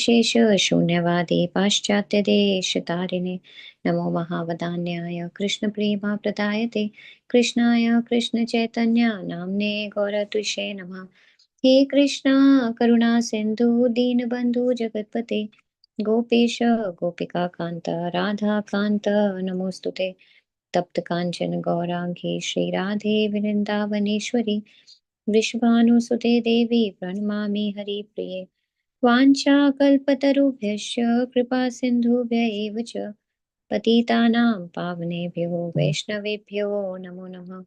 निर्विशेष शून्यवादी पाश्चात्यदेशतारिणे नमो महावदान्याय कृष्णप्रेमाप्रदायते कृष्णाय कृष्णचैतन्य नाम्ने गौरतुष्ये नमः। हे कृष्णा करुणा सिंधु दीनबंधु जगतपते गोपेश गोपिकाकांत राधाकांत नमोस्तुते तप्त कांचन गौरांगी श्री राधे वृंदावनेश्वरी वृषभानुसुते देवी प्रणमामि हरिप्रिये वाञ्छाकल्पतरुभ्यश्च कृपा सिन्धुभ्य एव च पतितानां पावनेभ्यो वैष्णवेभ्यो नमो नमः।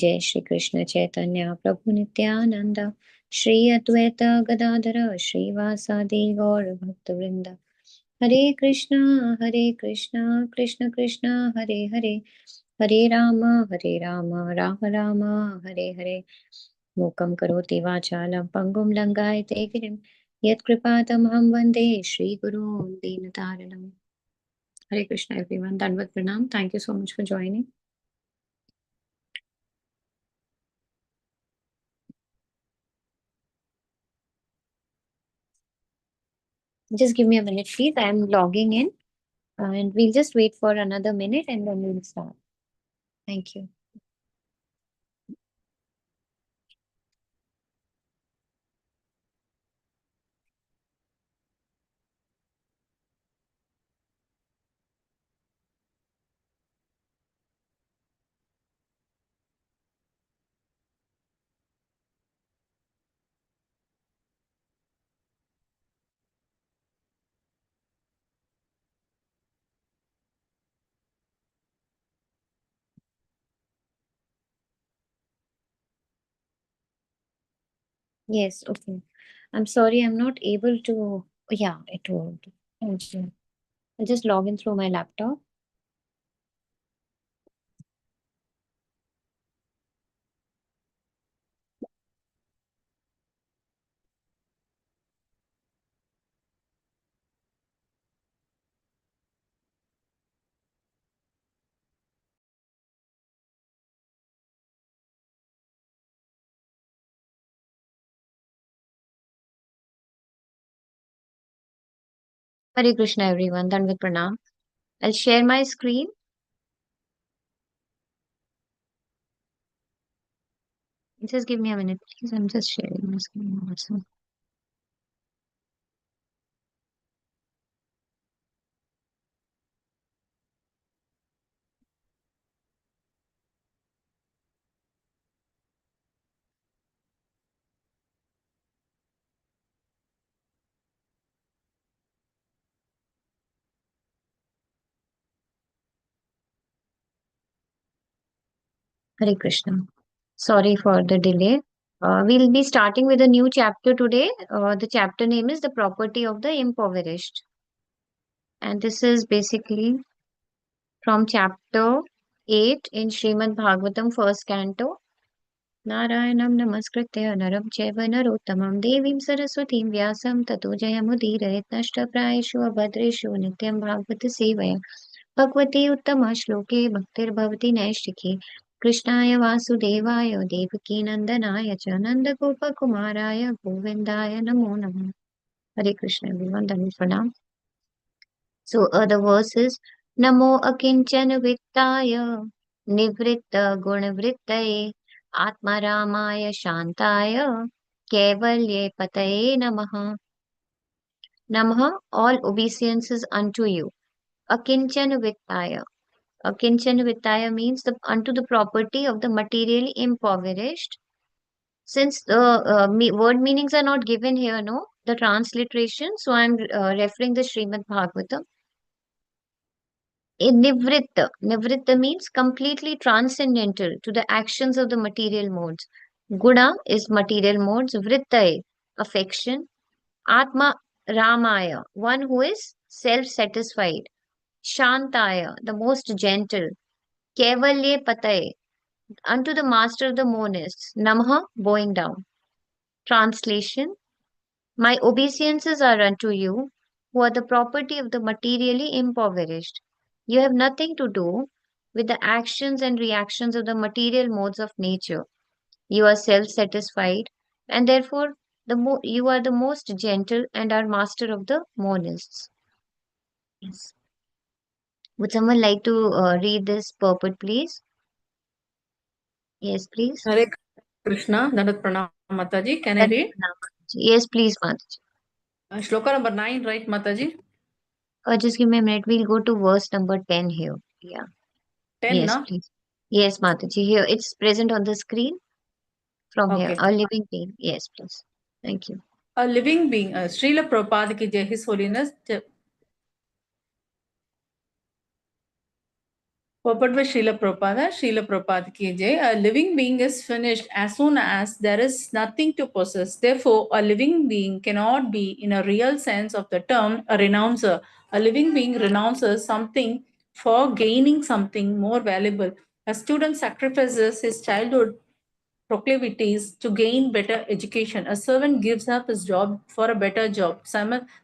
जय श्री कृष्ण चैतन्य प्रभु नित्यानंद श्री अद्वैत गदाधर श्रीवासादि गौर भक्तवृंद हरे कृष्णा कृष्ण कृष्ण हरे हरे हरे राम राम राम हरे हरे मूकं करोति वाचालं पङ्गुं लङ्घयते गिरिं यत्कृपातमहं वन्दे श्रीगुरुं दीनतारिणम्। Hare Krishna everyone, Dandavat Pranam. Thank you so much for joining. Just give me a minute please, I am logging in and we'll just wait for another minute and then we'll start. Thank you. Yes, okay. I'm sorry, I'm not able to. Yeah, it worked. Thank you. I'll just log in through my laptop. Hare Krishna everyone, Dandavat Pranam. I'll share my screen. Just give me a minute, please. I'm just sharing my screen also. Hare Krishna. Sorry for the delay. We'll be starting with a new chapter today. The chapter name is The Property of the Impoverished. And this is basically from chapter 8 in Srimad Bhagavatam, first canto. Narayanam namaskritya naram chaiva narottamam devim saraswatim vyasam tato jayamudirayat nashtaprayeshu abhadreshu nityam bhagavata sevaya भगवते उत्तम श्लोके भक्तिर्भवति नैष्टिकी कृष्णाय वासुदेवाय देवकी नंदनाय च नंदगोपकुमाराय गोविंदाय नमो नमः. Hare Krishna everyone, Dhanvi Pranam. So the verse is Namo Akinchana Vittaya Nivritta Gunavrittaye Atma Ramaya Shantaya Kevalye Pataye Namaha. Namaha, all obeisances unto you. Akinchana Vittaya. Kinchana Vittaya means unto the property of the materially impoverished. Since the word meanings are not given here, no, the transliteration, so I'm referring the Srimad Bhagavatam. Nivritta. Nivritta means completely transcendental to the actions of the material modes. Guna is material modes. Vrittaye, affection. Atma Ramaya, one who is self-satisfied. Shantaya, the most gentle. Kevalye Pataye, unto the master of the monists, Namaha, bowing down. Translation: my obeisances are unto you, who are the property of the materially impoverished. You have nothing to do with the actions and reactions of the material modes of nature. You are self satisfied, and therefore You are the most gentle and are master of the monists. Yes. Would someone like to read this purport, please? Yes, please. Hare Krishna, Dandat Pranam Mataji. Can I read? Yes, please, Mataji. Shloka number 9, right, Mataji? Just give me a minute. We'll go to verse number 10 here. Yeah. 10, Yes, na? please. Yes, Mataji. Here, it's present on the screen from here. Okay. A living being. Yes, please. Thank you. A living being, Srila Prabhupada ki jai, His Holiness, purport by Srila Prabhupada ki jai, a living being is finished as soon as there is nothing to possess. Therefore, a living being cannot be, in a real sense of the term, a renouncer. A living being renounces something for gaining something more valuable. A student sacrifices his childhood proclivities to gain better education. A servant gives up his job for a better job.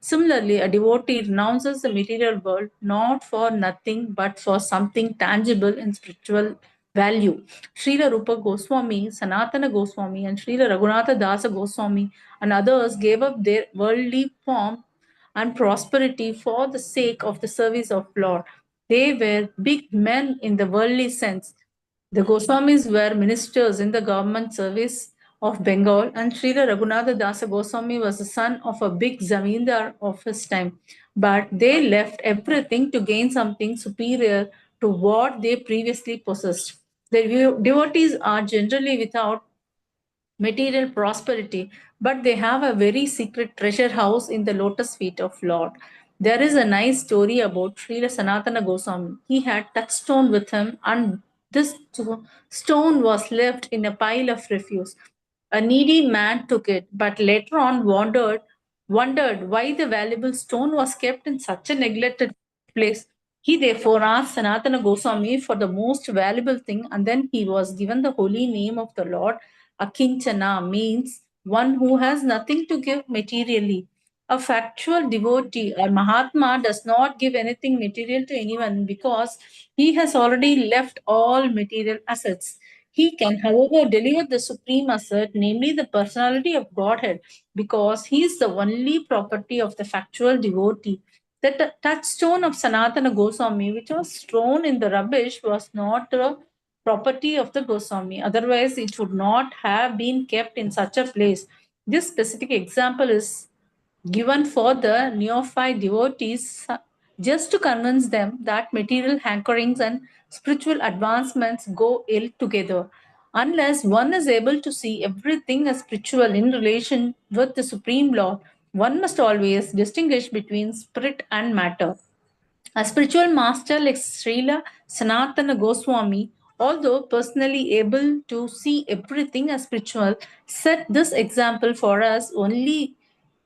Similarly, a devotee renounces the material world not for nothing but for something tangible in spiritual value. Srila Rupa Goswami, Sanatana Goswami, and Srila Raghunatha Dasa Goswami and others gave up their worldly pomp and prosperity for the sake of the service of Lord. They were big men in the worldly sense. The Goswamis were ministers in the government service of Bengal, and Srila Raghunatha Dasa Goswami was the son of a big zamindar of his time. But they left everything to gain something superior to what they previously possessed. The devotees are generally without material prosperity, but they have a very secret treasure house in the lotus feet of Lord. There is a nice story about Srila Sanatana Goswami. He had touchstone with him, and this stone was left in a pile of refuse. A needy man took it, but later on wondered why the valuable stone was kept in such a neglected place. He therefore asked Sanatana Goswami for the most valuable thing, and then he was given the holy name of the Lord. Akinchana means one who has nothing to give materially. A factual devotee or Mahatma does not give anything material to anyone because he has already left all material assets. He can, however, deliver the supreme asset, namely the personality of Godhead, because he is the only property of the factual devotee. The touchstone of Sanatana Goswami, which was thrown in the rubbish, was not a property of the Goswami. Otherwise, it would not have been kept in such a place. This specific example is given for the neophyte devotees just to convince them that material hankerings and spiritual advancements go ill together. Unless one is able to see everything as spiritual in relation with the Supreme Lord, one must always distinguish between spirit and matter. A spiritual master like Srila Sanatana Goswami, although personally able to see everything as spiritual, set this example for us only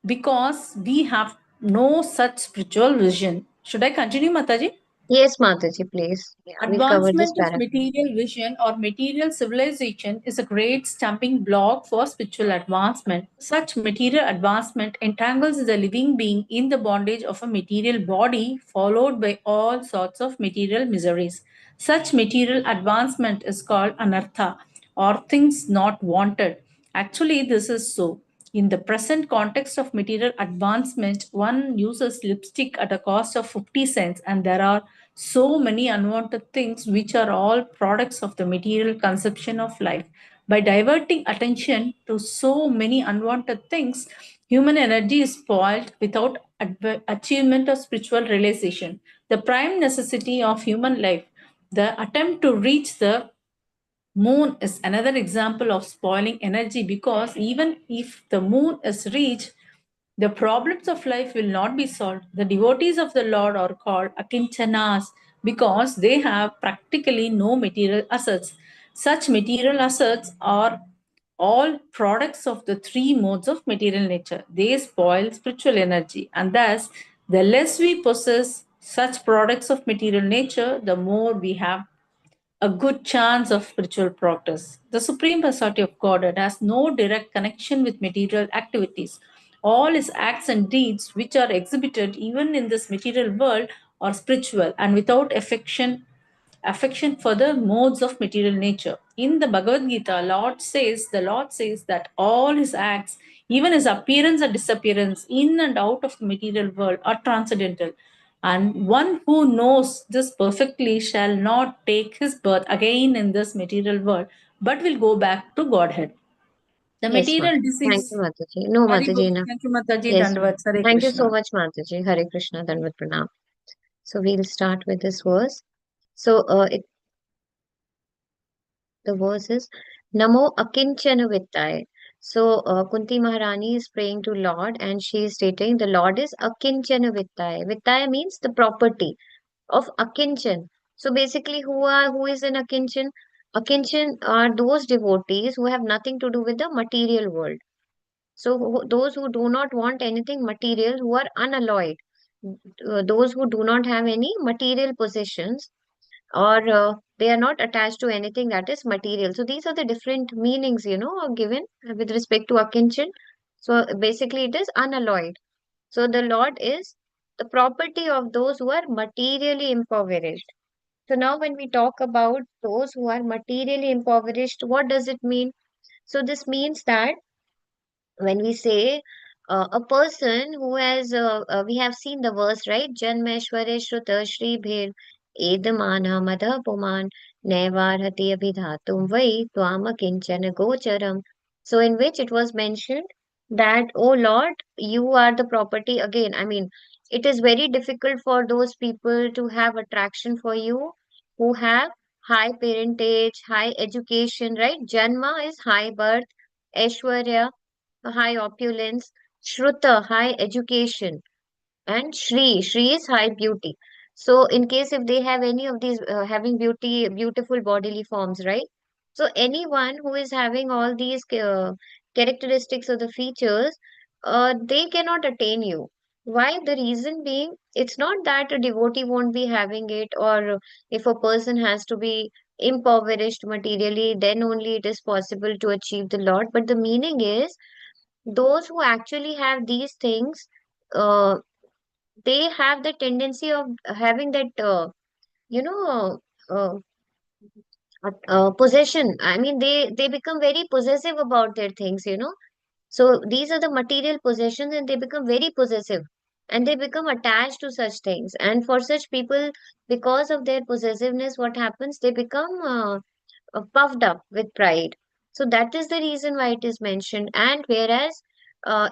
because we have no such spiritual vision. Should I continue, Mataji? Yes, Mataji, please. Yeah, we'll cover this Advancement of paragraph. material vision or material civilization is a great stumbling block for spiritual advancement. Such material advancement entangles the living being in the bondage of a material body, followed by all sorts of material miseries. Such material advancement is called anartha, or things not wanted. Actually, this is so. In the present context of material advancement, one uses lipstick at a cost of 50 cents, and there are so many unwanted things which are all products of the material conception of life. By diverting attention to so many unwanted things, human energy is spoiled without achievement of spiritual realization. The prime necessity of human life, the attempt to reach the moon, is another example of spoiling energy, because even if the moon is reached, the problems of life will not be solved. The devotees of the Lord are called akinchanas because they have practically no material assets. Such material assets are all products of the three modes of material nature. They spoil spiritual energy, and thus, the less we possess such products of material nature, the more we have a good chance of spiritual progress. The Supreme Personality of Godhead has no direct connection with material activities. All his acts and deeds, which are exhibited even in this material world, are spiritual and without affection affection for the modes of material nature. In the Bhagavad Gita, the Lord says that all his acts, even his appearance and disappearance in and out of the material world, are transcendental. And one who knows this perfectly shall not take his birth again in this material world, but will go back to Godhead. The Yes, ma'am. material Thank you, disease. Mataji. No, Hari Bol. Mataji, enough. Thank you, Mataji. Yes, ma'am. Dandavad. Hare Thank you so Krishna. much, Mataji. Hare Krishna, Danvat Pranam. So we'll start with this verse. So the verse is Namo Akinchana Vittai. So Kunti Maharani is praying to Lord and she is stating the Lord is Akinchana Vittai. Vittai means the property of Akinchan. So basically, who is an Akinchan? Akinchan are those devotees who have nothing to do with the material world. So those who do not want anything material, who are unalloyed, those who do not have any material possessions, or they are not attached to anything that is material. So these are the different meanings, are given with respect to Akinchan. So basically, it is unalloyed. So the Lord is the property of those who are materially impoverished. So now when we talk about those who are materially impoverished, what does it mean? So this means that when we say a person who has, we have seen the verse, right? Janmeshware Shruta Shri Bhir Edamana Madha Puman Nevarhati Abhidhatum Vai Twama Kinchana Gocharam. So in which it was mentioned that, oh Lord, you are the property again. I mean, it is very difficult for those people to have attraction for you who have high parentage, high education, right? Janma is high birth, Aishwarya high opulence, Shruta, high education, and Shri is high beauty. So, in case if they have any of these having beautiful bodily forms, right? So, anyone who is having all these characteristics or the features, they cannot attain you. Why? The reason being, it's not that a devotee won't be having it, or if a person has to be impoverished materially, then only it is possible to achieve the Lord. But the meaning is those who actually have these things, uh, they have the tendency of having that, you know, uh, possession. I mean, they become very possessive about their things, So these are the material possessions, and they become very possessive, and they become attached to such things. And for such people, because of their possessiveness, what happens? They become puffed up with pride. So that is the reason why it is mentioned. And whereas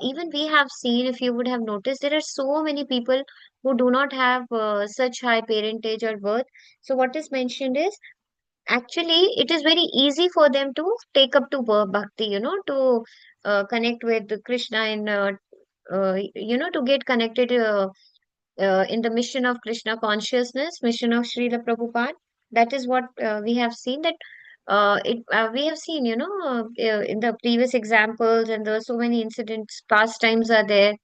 even we have seen, if you would have noticed, there are so many people who do not have such high parentage or birth. So what is mentioned is actually it is very easy for them to take up to bhakti, to connect with Krishna and to get connected. In the mission of Krishna consciousness, mission of Srila Prabhupada. That is what we have seen that we have seen, in the previous examples, and there are so many incidents, pastimes are there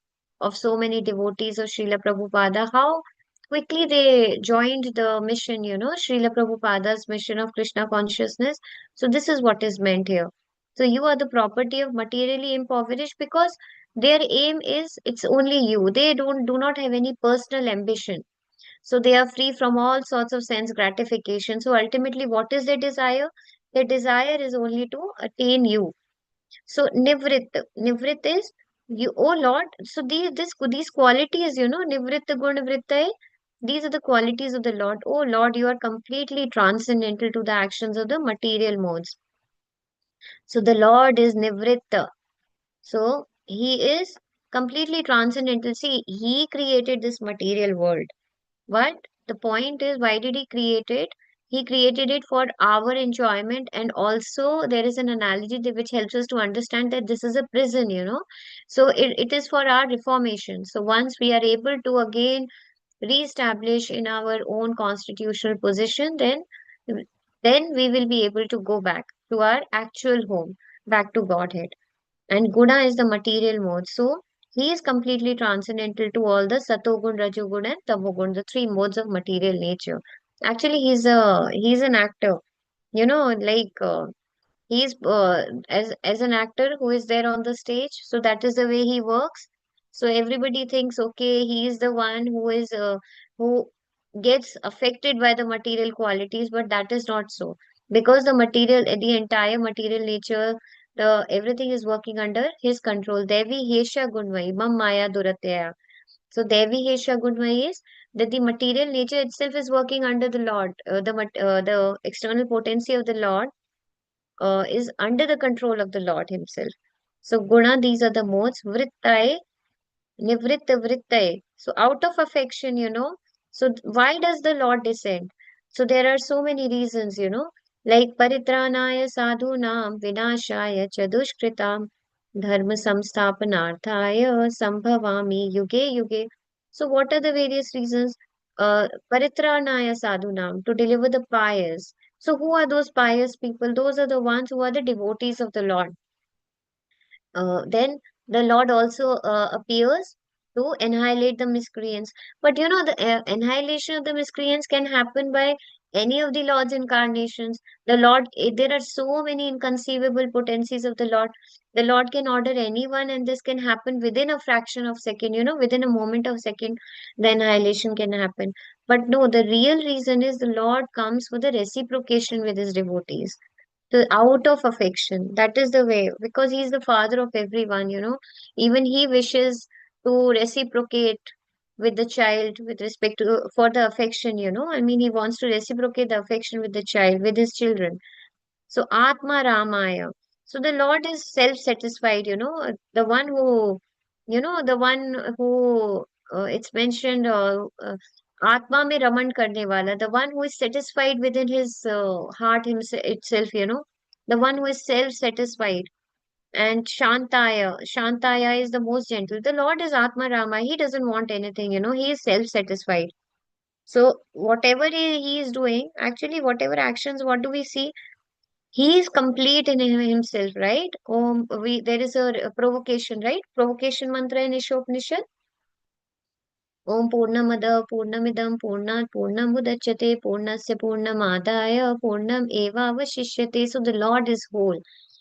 of so many devotees of Srila Prabhupada, how quickly they joined the mission, Srila Prabhupada's mission of Krishna consciousness. So this is what is meant here. So you are the property of materially impoverished because their aim is it's only you. They do not have any personal ambition. So they are free from all sorts of sense gratification. So ultimately, what is their desire? Their desire is only to attain you. So nivrit is you, oh Lord. So these qualities, nivrit gun nivritta, these are the qualities of the Lord. Oh Lord, you are completely transcendental to the actions of the material modes. So the Lord is nivritta. So he is completely transcendental. See, he created this material world. But the point is, why did he create it? He created it for our enjoyment, and also there is an analogy which helps us to understand that this is a prison, So it is for our reformation. So once we are able to again reestablish in our own constitutional position, then we will be able to go back to our actual home, back to Godhead. And guna is the material mode. So he is completely transcendental to all the satogun, rajogun, and tamogun, the three modes of material nature. Actually, he's an actor. Like he's as an actor who is there on the stage. So that is the way he works. So everybody thinks, okay, he is the one who is who. gets affected by the material qualities, but that is not so. Because the entire material nature, the everything is working under his control. Devi Hesha Gunvai, Mam Maya Duratya. So Devi Hesha Gunvai is that the material nature itself is working under the Lord. The external potency of the Lord is under the control of the Lord himself. So guna, these are the modes. Vrittai, nivritta vrittai. So out of affection, So why does the Lord descend? So there are so many reasons, like paritranaya sadhunam vinashaya chadushkritam dharma samsthapanarthaya sambhavami yuge yuge. So what are the various reasons? Paritranaya sadhunam, to deliver the pious. So who are those pious people? Those are the ones who are the devotees of the Lord. Then the Lord also appears to annihilate the miscreants. But the annihilation of the miscreants can happen by any of the Lord's incarnations. There are so many inconceivable potencies of the Lord. The Lord can order anyone, and this can happen within a fraction of second, within a moment of second, the annihilation can happen. But no, the real reason is the Lord comes for the reciprocation with his devotees, to out of affection. That is the way, because he's the father of everyone, even he wishes to reciprocate with the child with respect to for the affection, I mean, he wants to reciprocate the affection with the child, with his children. So Atma Ramaya. So the Lord is self-satisfied, the one who it's mentioned, Atma mein raman karne wala, the one who is satisfied within his heart himself itself, the one who is self-satisfied. And Shantaya is the most gentle. The Lord is Atma Rama. He doesn't want anything, he is self-satisfied. So whatever he is doing, actually, whatever actions, what do we see? He is complete in himself, right? There is a provocation, right? Provocation mantra in Ishopnishad. Om Purnamada Purnamidam Purnat Purnamudachyate Purnasya Purnamadaya Purnam Eva Avashishyate. So the Lord is whole.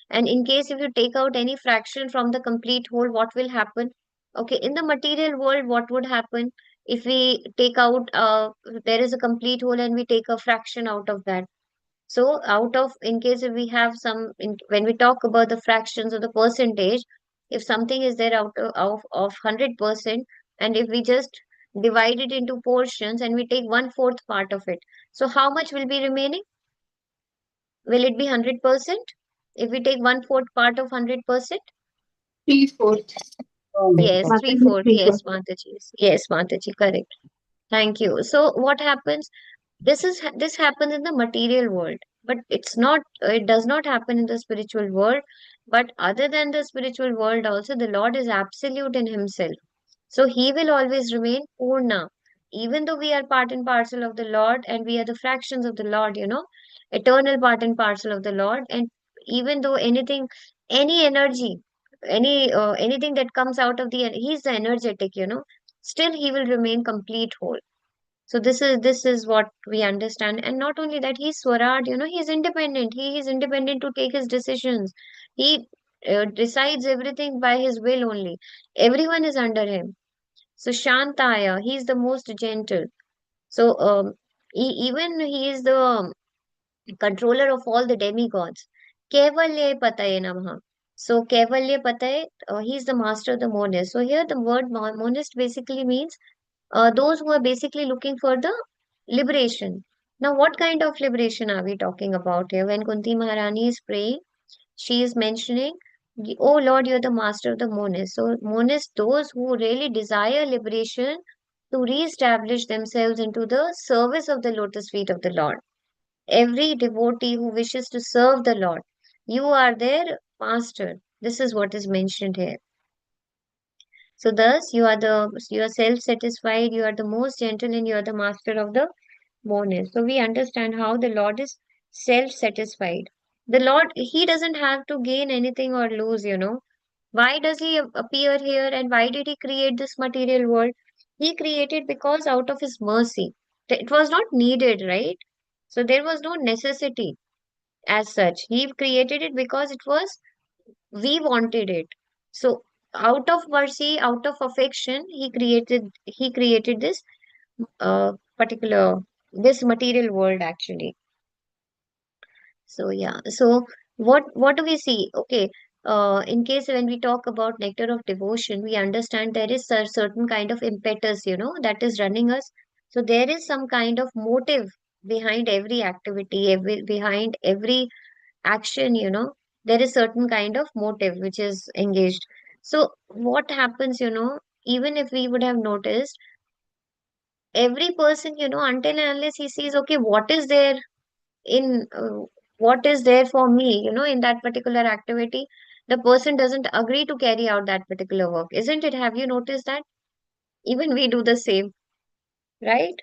And in case if you take out any fraction from the complete whole, what will happen? Okay, in the material world, what would happen if we take out, there is a complete whole and we take a fraction out of that? So out of, in case if we have when we talk about the fractions or the percentage, if something is there of 100%, and if we just divide it into portions and we take one fourth part of it, so how much will be remaining? Will it be 100%? If we take one fourth part of 100%? Three-fourths. Yes, three Mataji, fourth. Yes, three-fourths. Mataji. Yes, Mataji, correct. Thank you. So what happens? This happens in the material world, but it does not happen in the spiritual world. But other than the spiritual world also, the Lord is absolute in himself, so he will always remain Purna. Even though we are part and parcel of the Lord, and we are the fractions of the Lord, eternal part and parcel of the Lord. And even though any energy, anything that comes out of he's the energetic, still he will remain complete whole. So this is what we understand. And not only that, he's Swaraj, he's independent. He is independent to take his decisions. He decides everything by his will only. Everyone is under him. So Shantaya, he is the most gentle. So even he is the controller of all the demigods. Kevalye Pataye Namaha. So Kevalye Pataye, he is the master of the monist. So here the word monist basically means those who are basically looking for the liberation. Now, what kind of liberation are we talking about here? When Kunti Maharani is praying, she is mentioning, "Oh Lord, you're the master of the monists." So, monists, those who really desire liberation to re-establish themselves into the service of the lotus feet of the Lord. Every devotee who wishes to serve the Lord, you are their master. This is what is mentioned here. So thus you are self-satisfied, you are the most gentle, and you are the master of the monist. So we understand how the Lord is self-satisfied. The Lord, he doesn't have to gain anything or lose, Why does he appear here, and why did he create this material world? He created because out of his mercy. It was not needed, right? So there was no necessity as such. He created it because we wanted it. So out of mercy, out of affection, he created this particular, this material world actually. So yeah, so what do we see? Okay, in case when we talk about nectar of devotion, we understand there is a certain kind of impetus, that is running us. So there is some kind of motive behind every activity, behind every action, there is certain kind of motive which is engaged. So what happens, even if we would have noticed, every person, until and unless he sees, okay, what is there for me, in that particular activity, the person doesn't agree to carry out that particular work, isn't it? Have you noticed that? Even we do the same, right?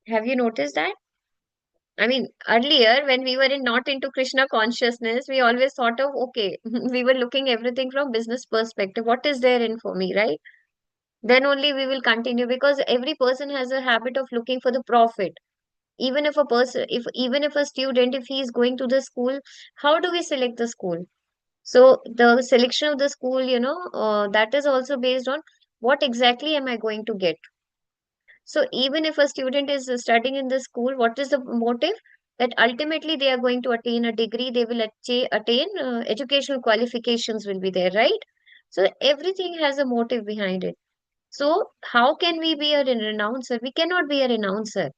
Have you noticed that? I mean, earlier when we were not into Krishna consciousness, we always thought of, okay, we were looking everything from business perspective. What is there in for me, right? Then only we will continue, because every person has a habit of looking for the profit. Even if a person, if even if a student, if he is going to the school, how do we select the school? So the selection of the school, that is also based on what exactly am I going to get. So even if a student is studying in the school, what is the motive? That ultimately they are going to attain a degree, they will attain educational qualifications will be there, right? So everything has a motive behind it. So how can we be a renouncer? We cannot be a renouncer.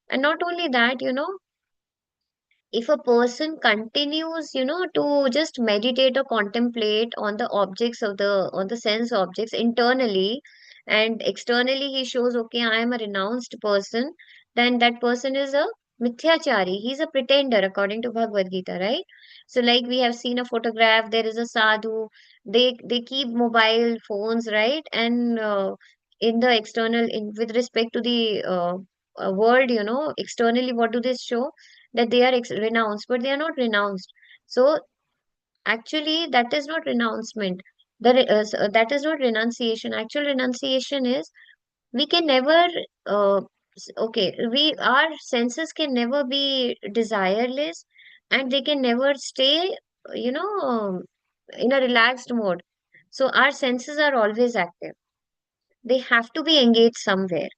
And not only that, if a person continues, to just meditate or contemplate on the objects of on the sense objects internally, and externally he shows, okay, I am a renounced person, then that person is a mithyachari. He's a pretender according to Bhagavad Gita, right? So like we have seen a photograph, there is a sadhu, they keep mobile phones, right? And in the external, with respect to the world, externally, what do they show? That they are renounced, but they are not renounced. So actually, that is not renouncement. That is not renunciation. Actual renunciation is, we can never. Okay, we our senses can never be desireless, and they can never stay. In a relaxed mode. So our senses are always active. They have to be engaged somewhere,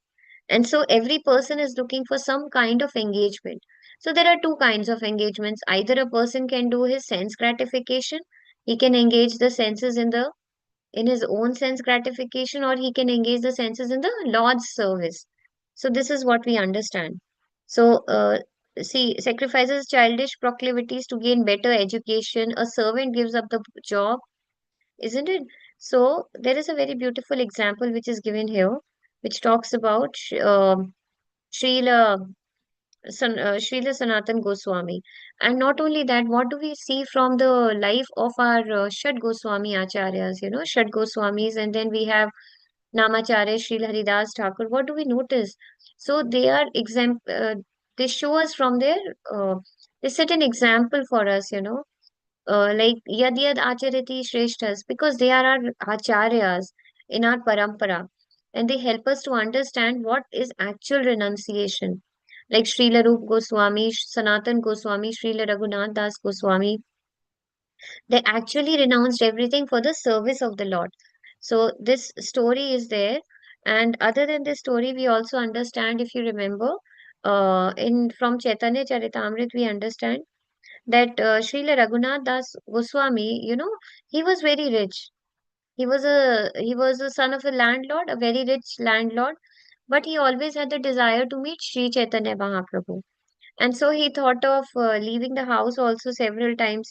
and so every person is looking for some kind of engagement. So there are two kinds of engagements. Either a person can do his sense gratification, he can engage the senses in his own sense gratification, or he can engage the senses in the Lord's service. So this is what we understand. So see, sacrifices childish proclivities to gain better education. A servant gives up the job, isn't it? So there is a very beautiful example which is given here, which talks about Srila, Srila Sanatan Goswami. And not only that, what do we see from the life of our Shad Goswami Acharyas, Shad Goswamis, and then we have Namacharya Srila Haridas Thakur. What do we notice? So they are they show us from their, uh, they set an example for us, like yad yad acharati shreshtas, because they are our acharyas in our parampara, and they help us to understand what is actual renunciation. Like Srila Rup Goswami, Sanatan Goswami, Srila Raghunath Das Goswami, they actually renounced everything for the service of the Lord. So this story is there. And other than this story, we also understand, if you remember, in from Chaitanya Charitamrit, we understand that Srila Raghunath Das Goswami, he was very rich. He was a son of a landlord, a very rich landlord, but he always had the desire to meet Sri Chaitanya Mahaprabhu. And so he thought of leaving the house also several times,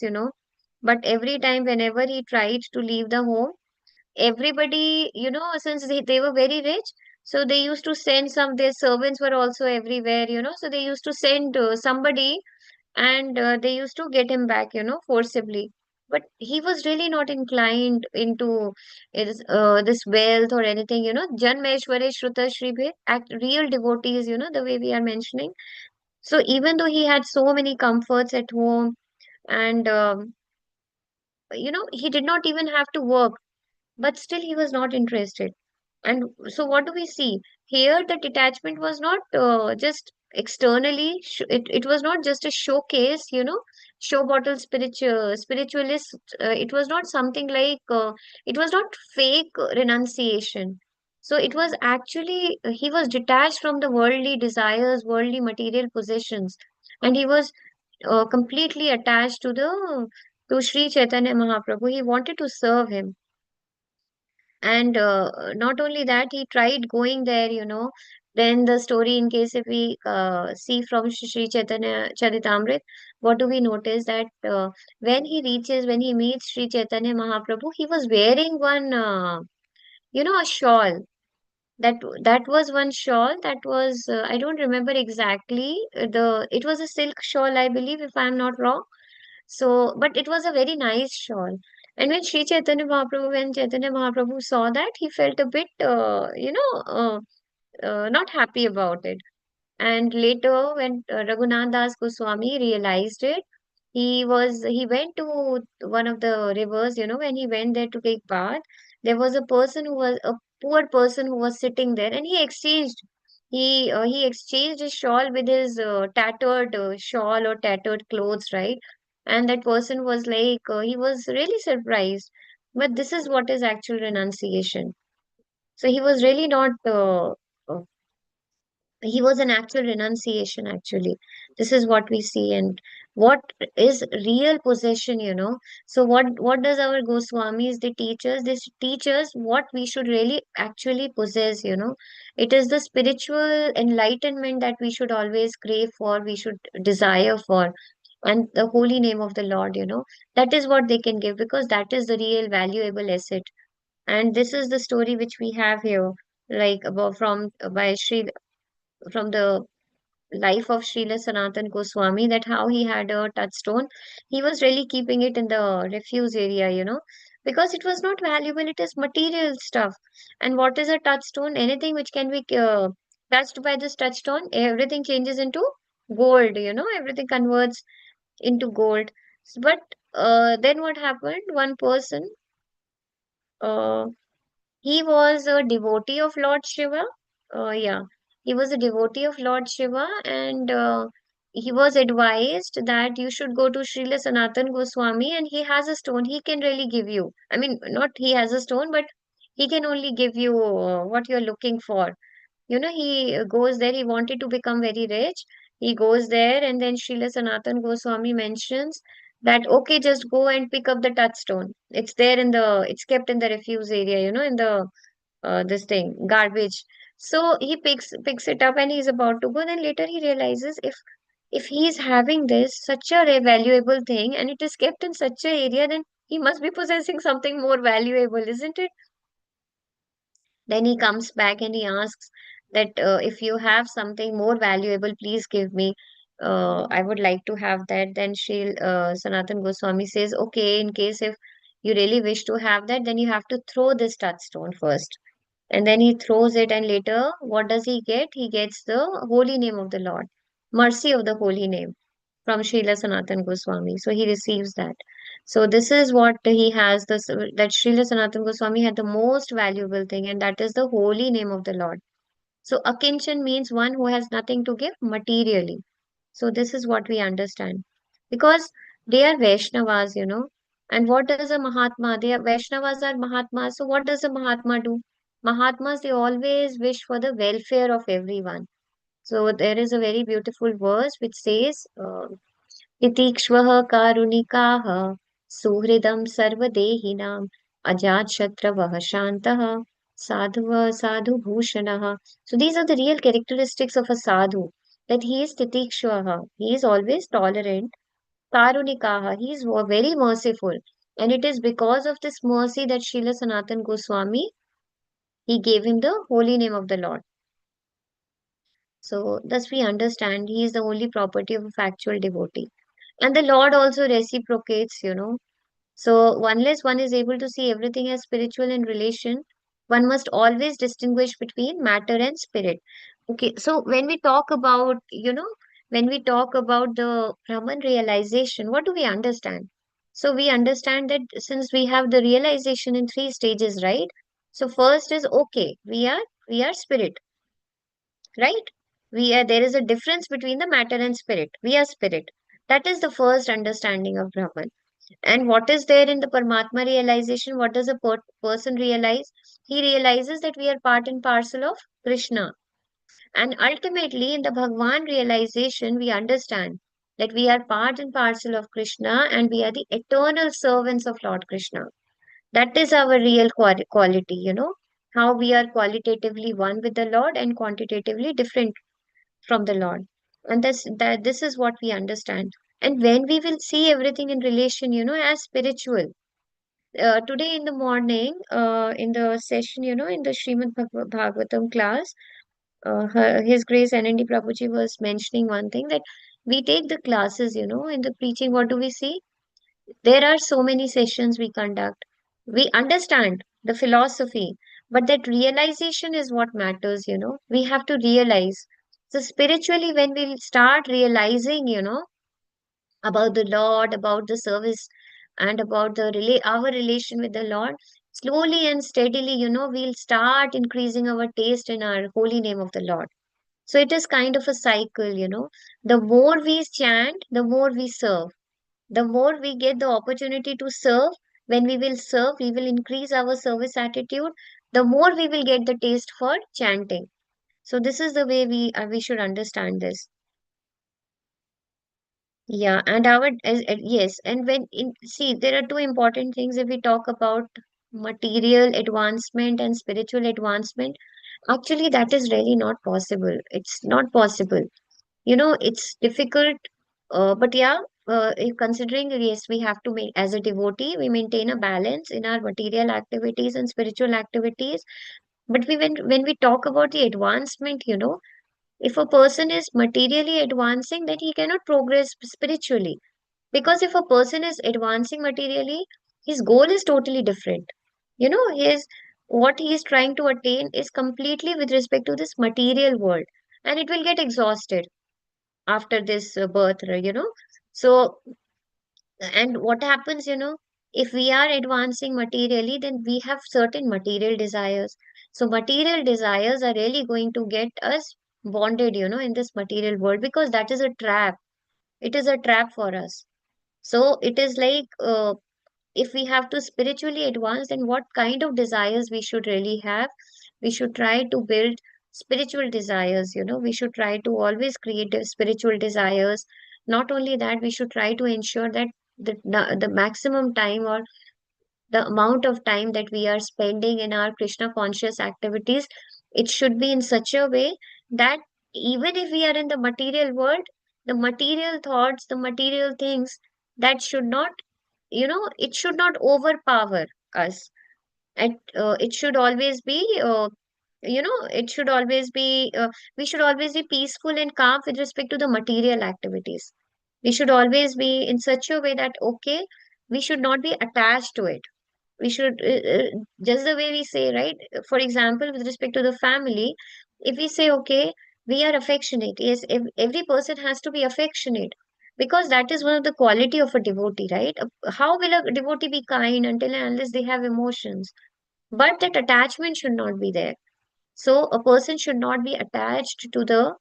But every time, whenever he tried to leave the home, everybody, since they were very rich, so they used to send some, their servants were also everywhere, so they used to send somebody, and they used to get him back, forcibly. But he was really not inclined into this wealth or anything, Janmeshware Shruta Shribhe, act real devotees, the way we are mentioning. So even though he had so many comforts at home, and he did not even have to work, but still he was not interested. And so what do we see here? The detachment was not just externally, it was not just a showcase, show bottle spiritualist. It was not something like, it was not fake renunciation. So it was actually, he was detached from the worldly desires, worldly material possessions, and he was completely attached to Sri Chaitanya Mahaprabhu. He wanted to serve him. And not only that, he tried going there, Then the story, in case if we see from Sri Chaitanya Charitamrit, what do we notice that when he meets Sri Chaitanya Mahaprabhu, he was wearing one, a shawl. That was one shawl that was, I don't remember exactly it was a silk shawl, I believe, if I'm not wrong. So, but it was a very nice shawl. And when Chaitanya Mahaprabhu saw that, he felt a bit, not happy about it. And later, when Raghunath Das Goswami realized it, he went to one of the rivers, when he went there to take bath, there was a poor person who was sitting there, and he exchanged his shawl with his tattered shawl or tattered clothes, right? And that person was like, he was really surprised. But this is what is actual renunciation. So he was really not he was an actual renunciation, actually. This is what we see. And what is real possession, so what does our Goswamis, they teach us? They teach us what we should really actually possess. It is the spiritual enlightenment that we should always crave for, we should desire for, and the holy name of the Lord. That is what they can give, because that is the real valuable asset. And this is the story which we have here, like about from the life of Srila Sanatan Goswami, that how he had a touchstone. He was really keeping it in the refuse area, because it was not valuable, it is material stuff. And what is a touchstone? Anything which can be touched by this touchstone, everything changes into gold, everything converts into gold. But then what happened? One person, uh, he was a devotee of Lord Shiva. Yeah, he was a devotee of Lord Shiva, and he was advised that you should go to Srila Sanatan Goswami, and he has a stone. He can really give you. I mean, not he has a stone, but he can only give you what you're looking for. He goes there. He wanted to become very rich. He goes there, and then Srila Sanatan Goswami mentions that, okay, just go and pick up the touchstone. It's kept in the refuse area, in the this thing, garbage. So he picks it up and he's about to go. Then later he realizes, if he's having this such a valuable thing and it is kept in such a area, then he must be possessing something more valuable, isn't it? Then he comes back and he asks that, if you have something more valuable, please give me. I would like to have that. Then Sanatan Goswami says, okay, in case if you really wish to have that, then you have to throw this touchstone first. And then he throws it, and later, what does he get? He gets the holy name of the Lord, mercy of the holy name from Srila Sanatan Goswami. So he receives that. So this is what he has, that Srila Sanatan Goswami had the most valuable thing, and that is the holy name of the Lord. So akinchan means one who has nothing to give materially. So this is what we understand. Because they are Vaishnavas, And what does a Mahatma? They are Vaishnavas are Mahatmas. So what does a Mahatma do? Mahatmas, they always wish for the welfare of everyone. So there is a very beautiful verse which says, तितिक्ष्वः कारुणिकाः सुहृदं सर्वदेहिनां अजातशत्रवः शान्तः साधुः साधुभूषणः. So these are the real characteristics of a sadhu, that he is titikshvaha, he is always tolerant, karunikaha, he is very merciful. And it is because of this mercy that Srila Sanatan Goswami, he gave him the holy name of the Lord. So thus we understand he is the only property of a factual devotee. And the Lord also reciprocates. So, unless one is able to see everything as spiritual in relation, one must always distinguish between matter and spirit. Okay, so when we talk about the Brahman realization, what do we understand? So, we understand that since we have the realization in three stages, right? So, first is, okay, we are spirit, right? There is a difference between the matter and spirit. We are spirit. That is the first understanding of Brahman. And what is there in the Paramatma realization? What does a person realize? He realizes that we are part and parcel of Krishna. And ultimately, in the Bhagwan realization, we understand that we are part and parcel of Krishna and we are the eternal servants of Lord Krishna. That is our real quality, how we are qualitatively one with the Lord and quantitatively different from the Lord. And this is what we understand. And when we will see everything in relation, as spiritual. Today in the morning, in the session, in the Bhagavatam class, His Grace NND Prabhuji was mentioning one thing that we take the classes, in the preaching, what do we see? There are so many sessions we conduct. We understand the philosophy, but that realization is what matters, We have to realize. So spiritually, when we start realizing, about the Lord, about the service, and about our relation with the Lord, slowly and steadily, we'll start increasing our taste in our holy name of the Lord. So it is kind of a cycle, The more we chant, the more we serve. The more we get the opportunity to serve, when we will serve, we will increase our service attitude. The more we will get the taste for chanting. So this is the way we should understand this. Yeah, and yes, and see, there are two important things if we talk about material advancement and spiritual advancement. Actually, that is really not possible. It's not possible. It's difficult, but yeah, considering, yes, we have to make, as a devotee, we maintain a balance in our material activities and spiritual activities. But when we talk about the advancement, if a person is materially advancing, then he cannot progress spiritually. Because if a person is advancing materially, his goal is totally different. His what he is trying to attain is completely with respect to this material world, and it will get exhausted after this birth, So, and what happens, if we are advancing materially, then we have certain material desires. So, material desires are really going to get us bonded, in this material world because that is a trap. It is a trap for us. So, it is like if we have to spiritually advance, then what kind of desires we should really have? We should try to build spiritual desires, we should try to always create spiritual desires. Not only that, we should try to ensure that the maximum time or the amount of time that we are spending in our Krishna conscious activities, it should be in such a way that even if we are in the material world, the material thoughts, the material things, that should not, it should not overpower us. And it should always be, it should always be, we should always be peaceful and calm with respect to the material activities. We should always be in such a way that, okay, we should not be attached to it. We should just the way we say, right? For example, with respect to the family, if we say, okay, we are affectionate, yes, every person has to be affectionate, because that is one of the quality of a devotee, right? How will a devotee be kind until and unless they have emotions? But that attachment should not be there. So a person should not be attached to the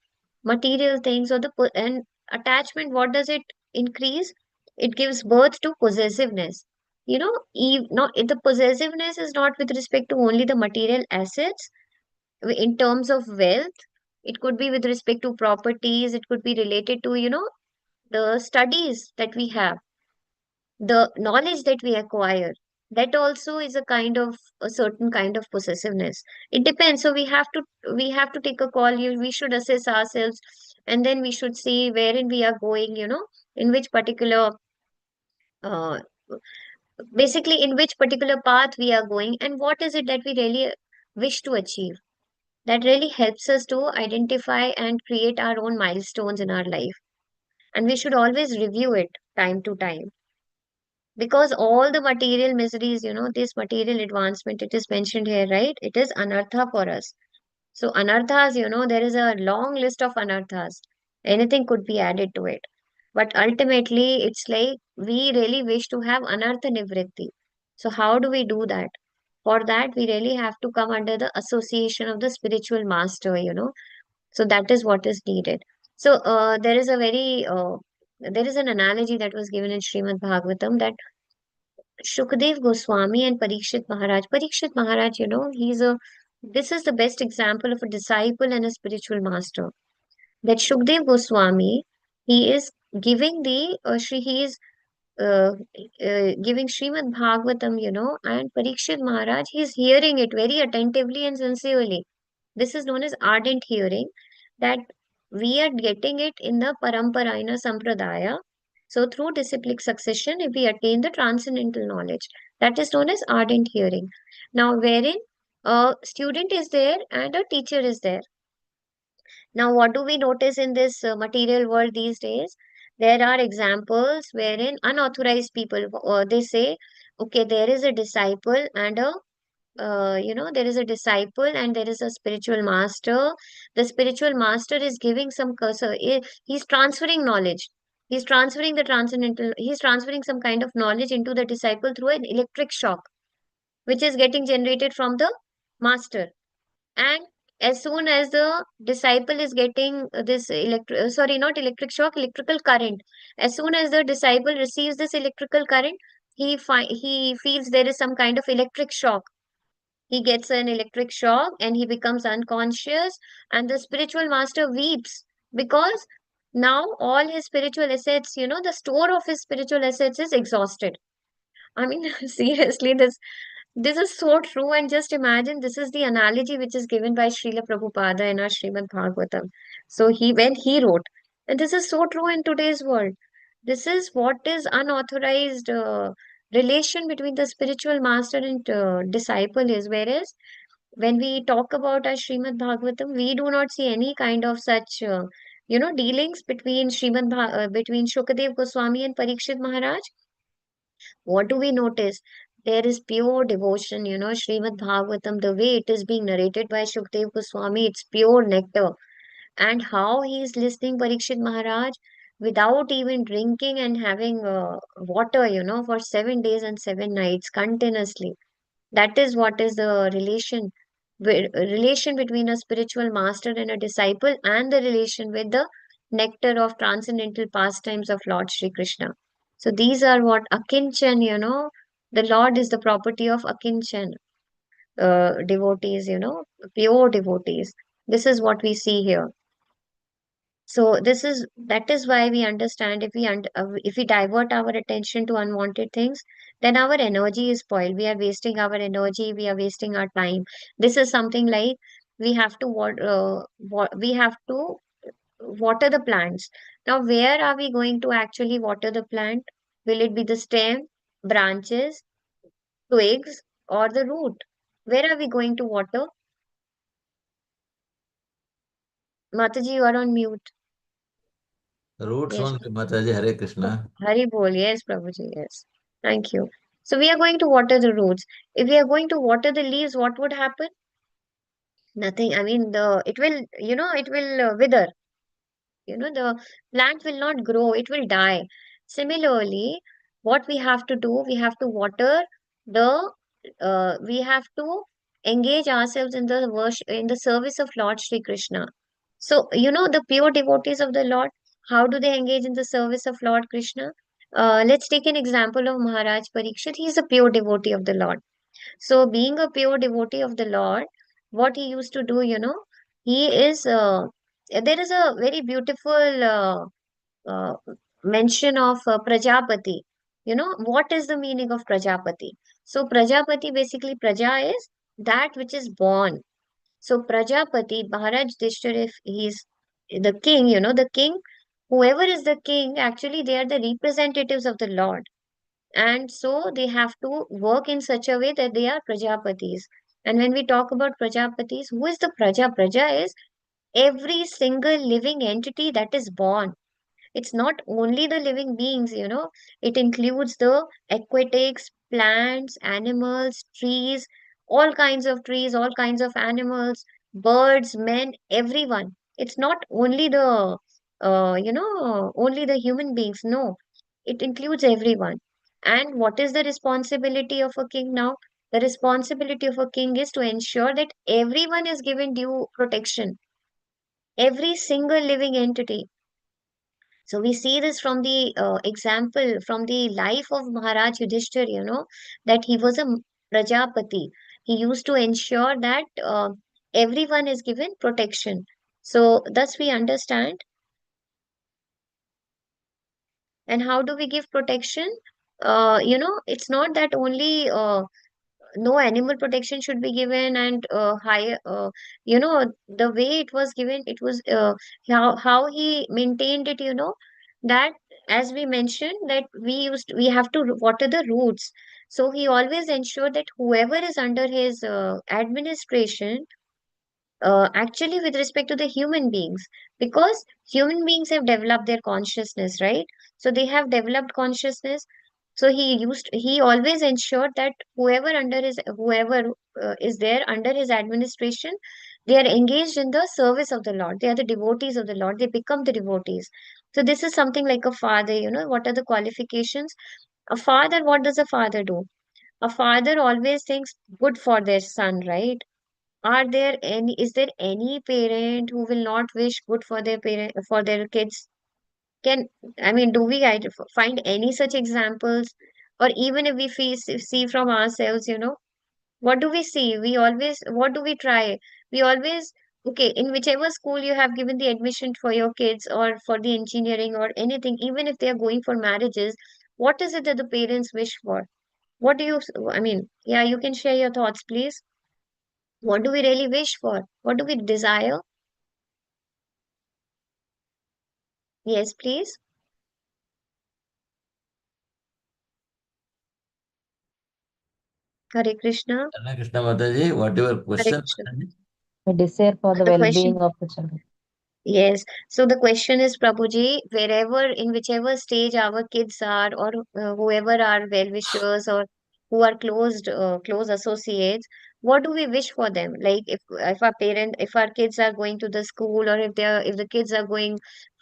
material things or and attachment, what does it increase? It gives birth to possessiveness. Not the possessiveness is not with respect to only the material assets in terms of wealth. It could be with respect to properties. It could be related to, the studies that we have, the knowledge that we acquire. That also is a kind of a certain kind of possessiveness. It depends. So we have to take a call. We should assess ourselves, and then we should see wherein we are going, in which particular uh, basically in which particular path we are going, and what is it that we really wish to achieve. That really helps us to identify and create our own milestones in our life, and we should always review it time to time, because all the material miseries, this material advancement, it is mentioned here, right? It is anartha for us. So anarthas, there is a long list of anarthas. Anything could be added to it. But ultimately, it's like we really wish to have anartha nivritti. So how do we do that? For that, we really have to come under the association of the spiritual master, So that is what is needed. So there is an analogy that was given in Srimad Bhagavatam, that Shukdev Goswami and Parikshit Maharaj. Parikshit Maharaj, this is the best example of a disciple and a spiritual master. That Shukdev Goswami, he is giving he is giving Srimad Bhagavatam, and Parikshit Maharaj, he is hearing it very attentively and sincerely. This is known as ardent hearing, that we are getting it in the parampara, in a sampradaya. So through disciplic succession, if we attain the transcendental knowledge, that is known as ardent hearing. Now, wherein a student is there and a teacher is there. Now, what do we notice in this material world these days? There are examples wherein unauthorized people, they say, okay, there is a disciple and there is a disciple and there is a spiritual master. The spiritual master is giving some cursor. He's transferring knowledge. He's transferring some kind of knowledge into the disciple through an electric shock, which is getting generated from the master. And as soon as the disciple is getting this not electric shock, electrical current. As soon as the disciple receives this electrical current, he feels there is some kind of electric shock. He gets an electric shock and he becomes unconscious, and the spiritual master weeps because now all his spiritual assets, the store of his spiritual assets is exhausted. I mean, seriously, this is so true. And just imagine, this is the analogy which is given by Srila Prabhupada in our Srimad Bhagavatam. So when he wrote, and this is so true in today's world. This is what is unauthorized relation between the spiritual master and disciple is. Whereas when we talk about our Srimad Bhagavatam, we do not see any kind of such, dealings between between Shukadev Goswami and Parikshit Maharaj. What do we notice? There is pure devotion, Srimad Bhagavatam, the way it is being narrated by Shukdev Goswami, it's pure nectar. And how he is listening Parikshit Maharaj without even drinking and having water, for 7 days and 7 nights continuously. That is what is the relation between a spiritual master and a disciple, and the relation with the nectar of transcendental pastimes of Lord Sri Krishna. So these are what akinchan, the Lord is the property of akinchan devotees, pure devotees. This is what we see here. So that is why we understand, if we divert our attention to unwanted things, then our energy is spoiled. We are wasting our energy. We are wasting our time. This is something like we have to we have to water the plants. Now, where are we going to actually water the plant? Will it be the stem, branches, twigs, or the root? Where are we going to water? Mataji, you are on mute. Roots Yes. only, Mataji. Hare Krishna. Hari bol, yes, Prabhuji, yes. Thank you. So we are going to water the roots. If we are going to water the leaves, what would happen? Nothing. I mean, it will, it will wither. The plant will not grow. It will die. Similarly, what we have to do, we have to water we have to engage ourselves in the worship, in the service of Lord Sri Krishna. So, the pure devotees of the Lord, how do they engage in the service of Lord Krishna? Let's take an example of Maharaj Parikshit. He is a pure devotee of the Lord. So, being a pure devotee of the Lord, what he used to do, he is, there is a very beautiful uh, mention of Prajapati. What is the meaning of Prajapati? So, Prajapati, basically, Praja is that which is born. So Prajapati, Maharaj Dishtar, if he's the king, the king, whoever is the king, actually they are the representatives of the Lord. And so they have to work in such a way that they are Prajapatis. And when we talk about Prajapatis, who is the Praja? Praja is every single living entity that is born. It's not only the living beings, it includes the aquatics, plants, animals, trees, all kinds of trees, all kinds of animals, birds, men, everyone. It's not only only the human beings. No, it includes everyone. And what is the responsibility of a king now? The responsibility of a king is to ensure that everyone is given due protection. Every single living entity. So we see this from the example, from the life of Maharaj Yudhishthir, that he was a Prajapati. He used to ensure that everyone is given protection. So thus we understand. And how do we give protection? It's not that only no animal protection should be given, and higher, the way it was given, it was how he maintained it, that as we mentioned, that we have to water the roots. So he always ensured that whoever is under his administration, actually with respect to the human beings, because human beings have developed their consciousness, right? So they have developed consciousness. So he always ensured that whoever is there under his administration, they are engaged in the service of the Lord. They are the devotees of the Lord. They become the devotees. So this is something like a father. What are the qualifications? A father, what does a father do? A father always thinks good for their son, right? Is there any parent who will not wish good for their kids? Can I mean, do we find any such examples? Or even if we see from ourselves, what do we see? What do we try? We always, okay, in whichever school you have given the admission for your kids, or for the engineering or anything, even if they are going for marriages, what is it that the parents wish for? What do you, I mean, yeah, you can share your thoughts, please. What do we really wish for? What do we desire? Yes, please. Hare Krishna. Hare Krishna Mataji, what your Hare question? Krishna. Mataji? A desire for the The question, well-being of the children. yes. So the question is, Prabhuji, in whichever stage our kids are, or whoever are well-wishers, or who are close associates, what do we wish for them? Like if our kids are going to the school, or if the kids are going,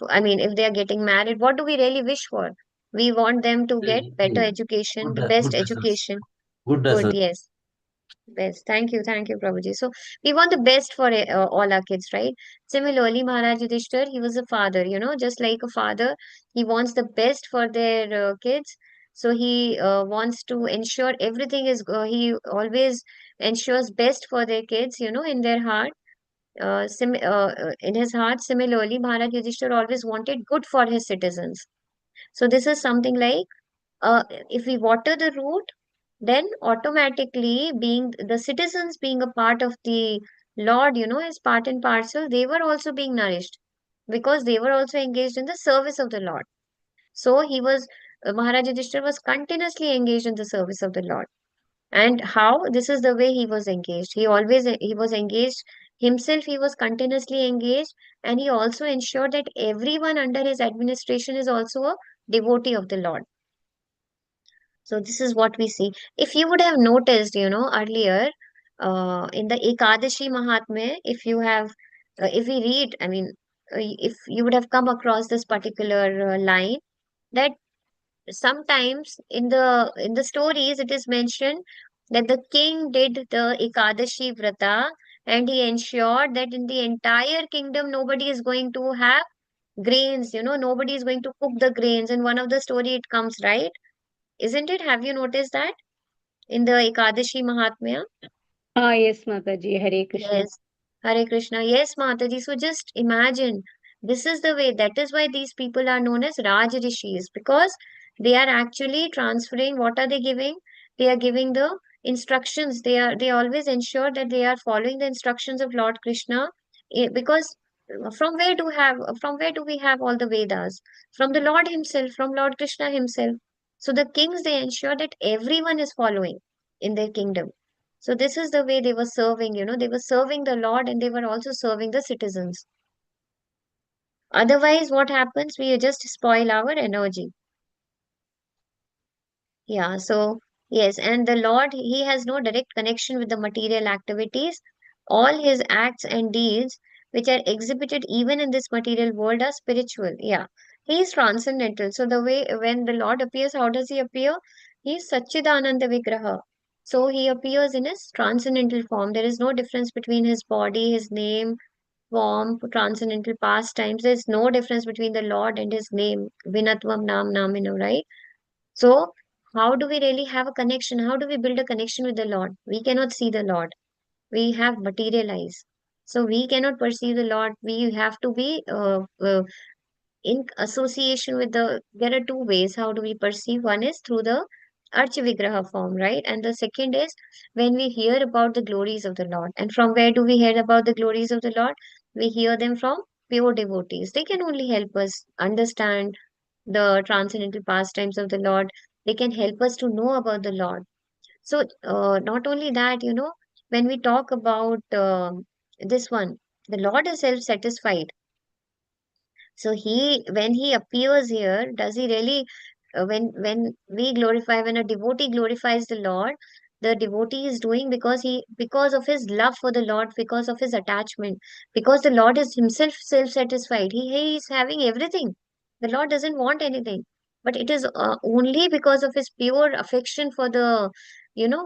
I mean, if they are getting married, what do we really wish for? We want them to get better education, the best Good results. education. Good Good, results. yes. Best. Thank you, Prabhuji. So we want the best for all our kids, right? Similarly, Maharaj Yudhishthir, he was a father, just like a father, he wants the best for their kids. So he wants to ensure everything he always ensures best for their kids, in their heart. In his heart, similarly, Maharaj Yudhishthir always wanted good for his citizens. So this is something like, if we water the root, then automatically, being the citizens being a part of the Lord, as part and parcel, they were also being nourished, because they were also engaged in the service of the Lord. So Maharaj Yudhishthira was continuously engaged in the service of the Lord. And how? This is the way he was engaged. He was engaged himself, he was continuously engaged, and he also ensured that everyone under his administration is also a devotee of the Lord. So this is what we see. If you would have noticed, earlier, in the Ekadashi Mahatmya, if we read, I mean, if you would have come across this particular line, that sometimes in the stories it is mentioned that the king did the Ekadashi Vrata, and he ensured that in the entire kingdom nobody is going to have grains, nobody is going to cook the grains. In one of the story it comes, right? Isn't it? Have you noticed that in the Ekadashi Mahatmya? Ah, yes, Mataji. Hare Krishna. Yes. Hare Krishna. Yes, Mataji. So just imagine, this is the way. That is why these people are known as Raj Rishis, because they are actually transferring. What are they giving? They are giving the instructions. They always ensure that they are following the instructions of Lord Krishna. Because from where do we have all the Vedas? From the Lord Himself, from Lord Krishna Himself. So the kings, they ensure that everyone is following in their kingdom. So this is the way they were serving, they were serving the Lord, and they were also serving the citizens. Otherwise, what happens? We just spoil our energy. Yeah, so yes, and the Lord, He has no direct connection with the material activities. All His acts and deeds, which are exhibited even in this material world, are spiritual. Yeah, He is transcendental. So the way when the Lord appears, how does He appear? He is Satchidananda Vigraha. So He appears in His transcendental form. There is no difference between His body, His name, form, transcendental pastimes. There's no difference between the Lord and his name, Vinatvam Nam Namino, right? So, how do we really have a connection? How do we build a connection with the Lord? We cannot see the Lord. We have material eyes. So, we cannot perceive the Lord. We have to be in association with there are two ways how do we perceive. One is through the archivigraha form, right? And the second is when we hear about the glories of the Lord. And from where do we hear about the glories of the Lord? We hear them from pure devotees. They can only help us understand the transcendental pastimes of the Lord. They can help us to know about the Lord. So not only that, when we talk about this one, the Lord is self-satisfied. So when he appears here, does he really, when we glorify, when a devotee glorifies the Lord, the devotee is doing because of his love for the Lord, because of his attachment, because the Lord is himself self-satisfied. He is having everything. The Lord doesn't want anything, but it is only because of his pure affection for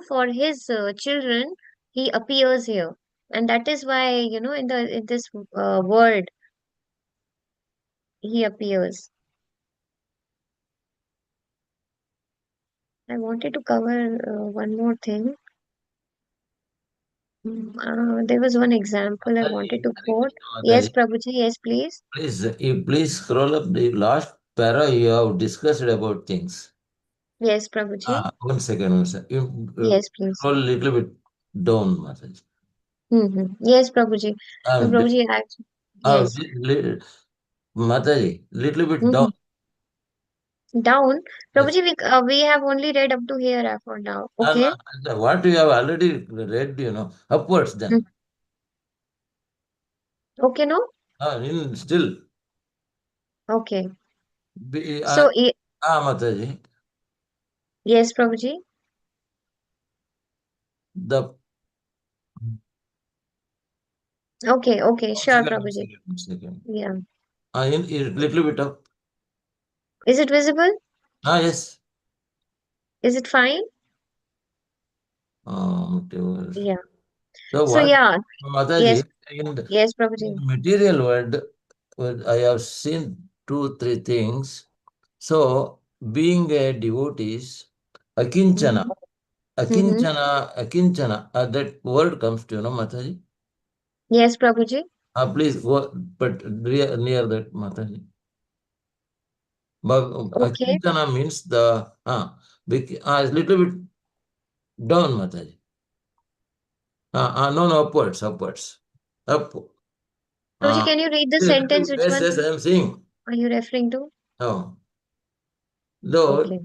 for his children, he appears here, and that is why in this world he appears. I wanted to cover one more thing. There was one example I wanted to Hare quote. Krishna, Yes, Mataji. Prabhuji, yes, please. Please scroll up the last para you have discussed about things. Yes, Prabhuji. 1 second, 1 second. You Yes, please. scroll a little bit down, Mataji. Yes, Prabhuji. So, Um, Prabhuji, yes. Mataji, little bit down. hmm Down. Yes. Prabhuji, we have only read up to here for now. No, Okay. what you have already read, upwards Mm. then. Okay, no? In still. Okay. Be, So, Mataji, yes, Prabhuji. the Okay, okay. one Sure, second, one Prabhuji. second, 1 second. Yeah. In little bit up. Is it visible? Yes. Is it fine? Whatever. Yeah. So So, what, yeah. Yes, Mataji, in yes, in Prabhuji. material world, I have seen 2, 3 things. So, being a devotee, Mm-hmm. akinchana, Mm-hmm. akinchana, that word comes to Mataji. Yes, Prabhuji. Please go, but near that, Mataji. But Okay. akinchana means the, little bit down, Mataji. No, upwards, upwards. Up. Roji, Uh, can you read the Little, sentence? Which yes, one yes, I am seeing. are you referring to? No. Though Okay.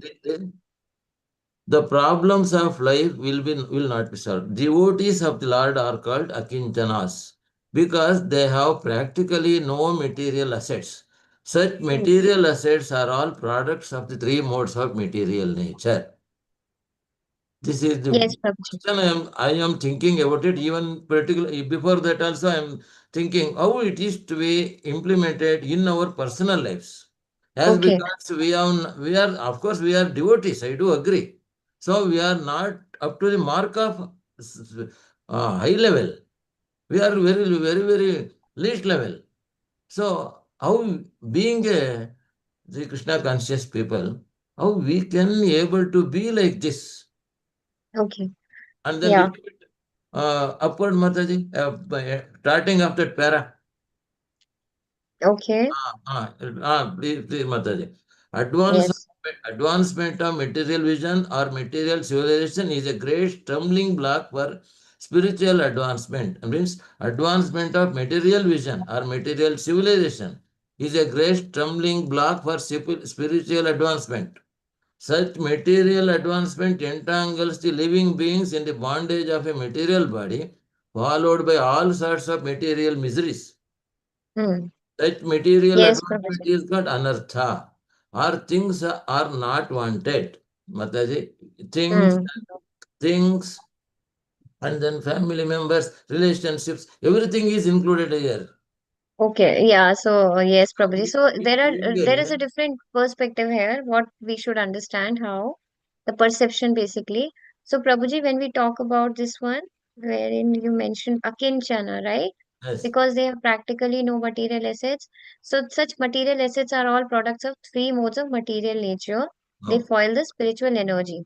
the problems of life will not be solved. Devotees of the Lord are called akinchanas because they have practically no material assets. Such Hmm. material assets are all products of the three modes of material nature. This is the Yes, Prabhuji. question I am thinking about it. Even particularly before that also I am thinking how it is to be implemented in our personal lives. As Okay. because we are of course we are devotees. I do agree. So we are not up to the mark of high level. We are very very very least level. So how being a the Krishna conscious people, how we can able to be like this? Okay. And then Yeah. little bit upward Mataji, starting of that para. Okay. Please, Mataji. Advance, Yes. Advancement of material vision or material civilization is a great stumbling block for spiritual advancement. Means advancement of material vision or material civilization is a great stumbling block for spiritual advancement. Such material advancement entangles the living beings in the bondage of a material body, followed by all sorts of material miseries. Hmm. Such material Yes, advancement Prabhuji. is called anartha, or things are not wanted. Mataji, things, Hmm. things, and then family members, relationships, everything is included here. Okay. Yeah. So yes, So, Prabhuji. So there is being a different perspective here. What we should understand how the perception basically. So Prabhuji, when we talk about this one, wherein you mentioned akinchana, right? Yes. because they have practically no material assets. So such material assets are all products of three modes of material nature. They No. foil the spiritual energy.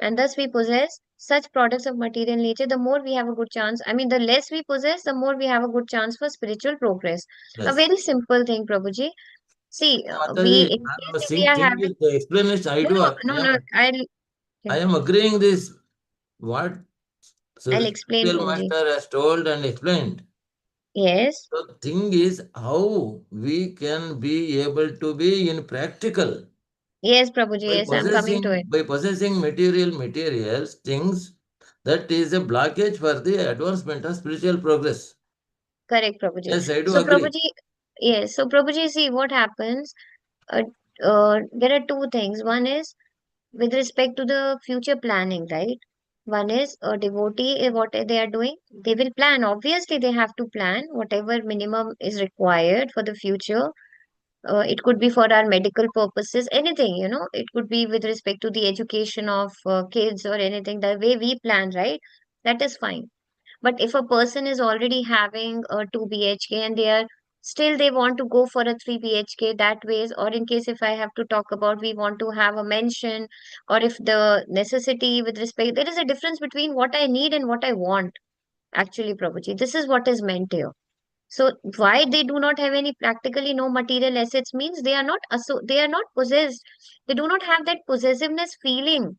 And thus we possess such products of material nature, the more we have a good chance. I mean, the less we possess, the more we have a good chance for spiritual progress. A Yes. very simple thing, Prabhuji. See, we, Mataji, in I'm case if we are thinking having, the explanation I no, do. no, no, no, I yeah, am agreeing this what I'll so explain, spiritual Prabhuji. master has told and explained. Yes, The thing is how we can be able to be in practical yes, Prabhuji, yes, I'm coming to it. by possessing materials things, that is a blockage for the advancement of spiritual progress. Correct, Prabhuji. Yes, I do So, agree. Prabhuji, yes, so Prabhuji, see what happens. Uh, there are two things. One is with respect to the future planning, right? One is a devotee, what they are doing, they will plan. Obviously, they have to plan whatever minimum is required for the future. It could be for our medical purposes, anything, it could be with respect to the education of kids or anything, the way we plan, right? That is fine. But if a person is already having a 2 BHK and they want to go for a 3 BHK that ways, or in case if I have to talk about we want to have a mention, or if the necessity with respect, there is a difference between what I need and what I want, actually, Prabhuji. This is what is meant here. So why they do not have any practically no material assets means they are not possessed. They do not have that possessiveness feeling.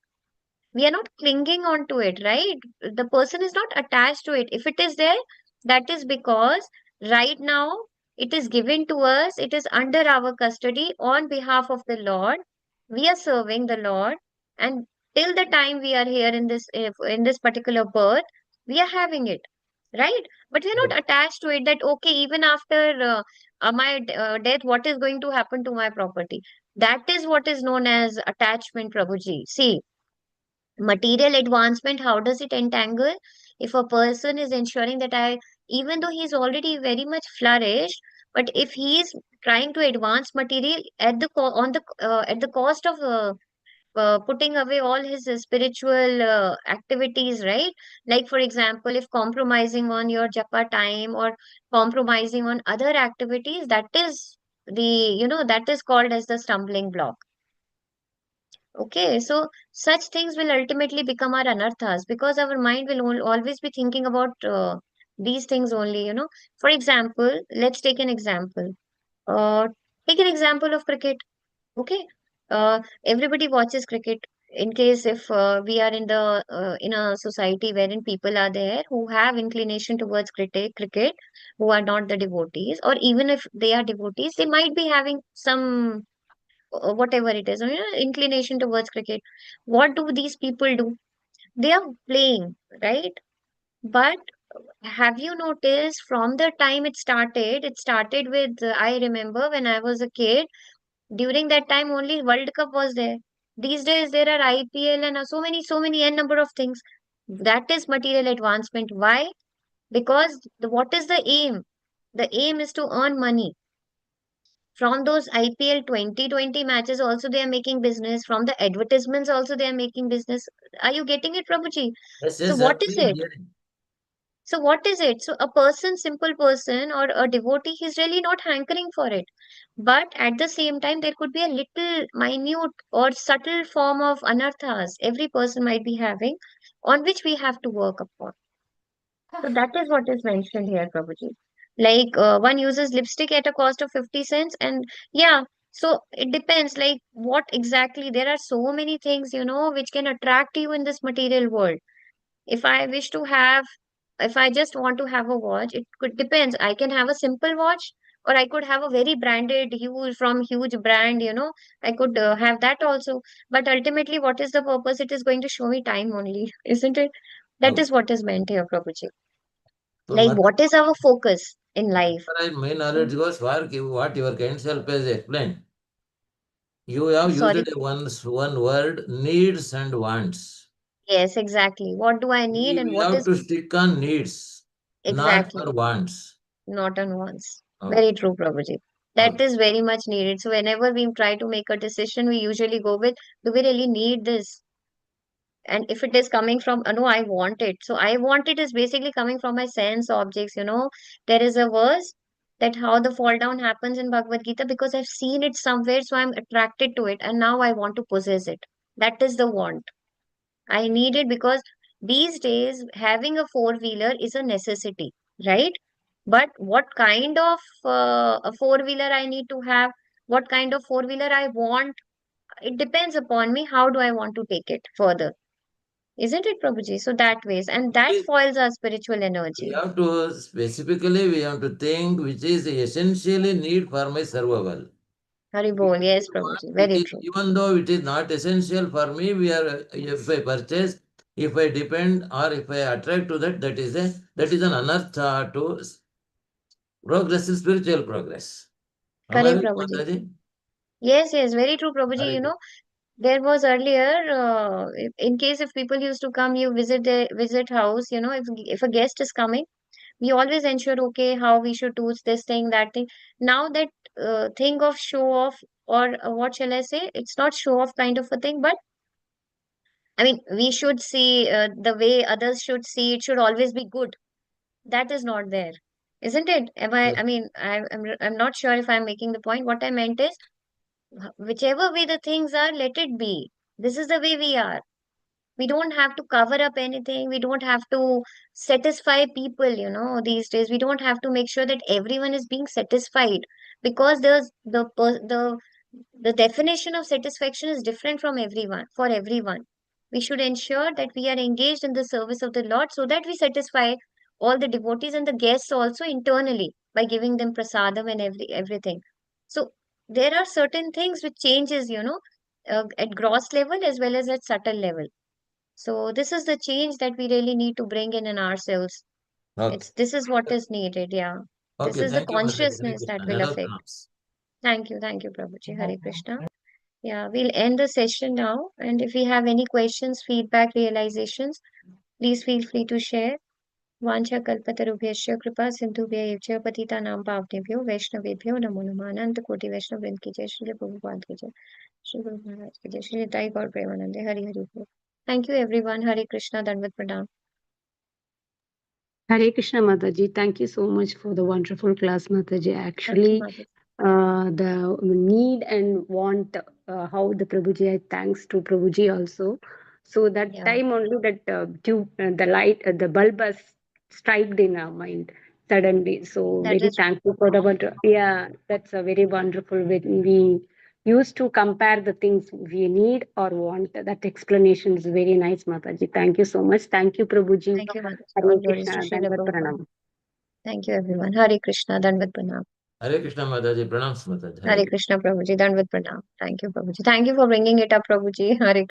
We are not clinging on to it, right? The person is not attached to it. If it is there, that is because right now it is given to us, it is under our custody on behalf of the Lord. We are serving the Lord, and till the time we are here in this particular birth, we are having it, right? But we are not attached to it that okay, even after my death, what is going to happen to my property? That is what is known as attachment, Prabhuji. See, material advancement, how does it entangle? If a person is ensuring that even though he's already very much flourished, but if he is trying to advance material at the cost of putting away all his spiritual activities, right? Like for example, if compromising on your japa time or compromising on other activities, that is that is called as the stumbling block. Okay, so such things will ultimately become our anarthas because our mind will always be thinking about these things only, For example, let's take an example. Uh, Take an example of cricket. Okay, everybody watches cricket. In case if we are in a society wherein people are there who have inclination towards cricket, who are not the devotees, or even if they are devotees, they might be having some whatever it is, inclination towards cricket. What do these people do? They are playing, right? But have you noticed from the time it started with, I remember when I was a kid, during that time only World Cup was there. These days there are IPL and so many n number of things. That is material advancement. Why? Because what is the aim? The aim is to earn money. From those IPL 2020 matches also they are making business. From the advertisements also they are making business. Are you getting it, Prabhuji? Yes, So yes, what is absolutely it? hearing. So what is it? So a person, simple person or a devotee, he's really not hankering for it. But at the same time, there could be a little minute or subtle form of anarthas every person might be having, on which we have to work upon. So that is what is mentioned here, Prabhuji. Like one uses lipstick at a cost of 50 cents, and yeah, so it depends, like what exactly. There are so many things, which can attract you in this material world. If I wish to have, if I just want to have a watch, it could depends. I can have a simple watch, or I could have a very branded, huge brand, I could have that also. But ultimately, what is the purpose? It is going to show me time only, isn't it? That Okay. is what is meant here, Prabhuji. So, Like, what is our focus in life? my knowledge goes for what your kind self has explained. You have used Sorry. one word, needs and wants. Yes, exactly. What do I need and We what have is to stick on needs, not exactly for wants. not on wants? Okay. Very true, Prabhuji. That Okay. is very much needed. So whenever we try to make a decision, we usually go with, do we really need this? And if it is coming from, no, I want it. So I want it is basically coming from my sense objects. There is a verse that how the fall down happens in Bhagavad Gita because I've seen it somewhere, so I'm attracted to it, and now I want to possess it. That is the want. I need it because these days having a four-wheeler is a necessity, right? But what kind of a four-wheeler I need to have, what kind of four-wheeler I want, it depends upon me. How do I want to take it further? Isn't it, Prabhuji? So that ways, and that foils our spiritual We energy. have to specifically we have to think which is essentially need for my survival. Hari bol, yes, Prabhuji, very true. Even though it is not essential for me, if I purchase, if I depend or if I attract to that, that is an anartha to progress in spiritual progress. Am I Correct, right, Prabhuji. Mataji? Yes, yes, very true, Prabhuji. Hare There was earlier, in case if people used to come, you visit house, if a guest is coming, we always ensure, okay, how we should do this thing, that thing. Now that thing of show off, or what shall I say? It's not show off kind of a thing, but I mean, we should see the way others should see. It should always be good. That is not there, isn't it? Am I? Yes. I mean, I'm not sure if I'm making the point. What I meant is, whichever way the things are, let it be. This is the way we are. We don't have to cover up anything. We don't have to satisfy people, these days. We don't have to make sure that everyone is being satisfied because the definition of satisfaction is different from everyone, for everyone. We should ensure that we are engaged in the service of the Lord so that we satisfy all the devotees and the guests also internally by giving them prasadam and everything. So there are certain things which changes, at gross level as well as at subtle level. So this is the change that we really need to bring in ourselves. Okay. This is what is needed, yeah. This Okay, is the thank you, Mataji. Hare consciousness that Krishna. will Nada affect. pranams. Thank you, Prabhuji. Hare Krishna. Yeah, we'll end the session now. And if you have any questions, feedback, realizations, please feel free to share. वाञ्छा कल्पतरुभ्यश्च कृपा सिन्धुभ्यः एव च पतितानां पावनेभ्यो वैष्णवेभ्यो नमो नमः अनंत कोटि वैष्णव वृंद की जय श्री प्रभुपाद की जय श्री गुरु महाराज की जय श्री निताई गौर प्रेमानंदे हरि हरि बोल thank you everyone Hare Krishna dandavat pranam Hare Krishna Mataji. Thank you so much for the wonderful class, Mataji. Thank you Actually, माता the need and want, how the Prabhuji, thanks to Prabhuji also. So that या time only that tube, the light, the bulb has striked in our mind suddenly. So that very is thankful for the yeah, that's a very wonderful when we used to compare the things we need or want. That explanation is very nice, Mataji. Thank you so much. Thank you, Prabhuji. Thank you Mata Hare all glories to Krishna, Srila Dandavat Prabhupada Pranam. Thank you everyone Hare Krishna dandavat pranam Hare Krishna, Mataji. Pranams, Mataji. Hare Hare Krishna. Krishna प्रभु जी दंडवत प्रणाम thank you Prabhu ji thank you for bringing it up Prabhu ji Hare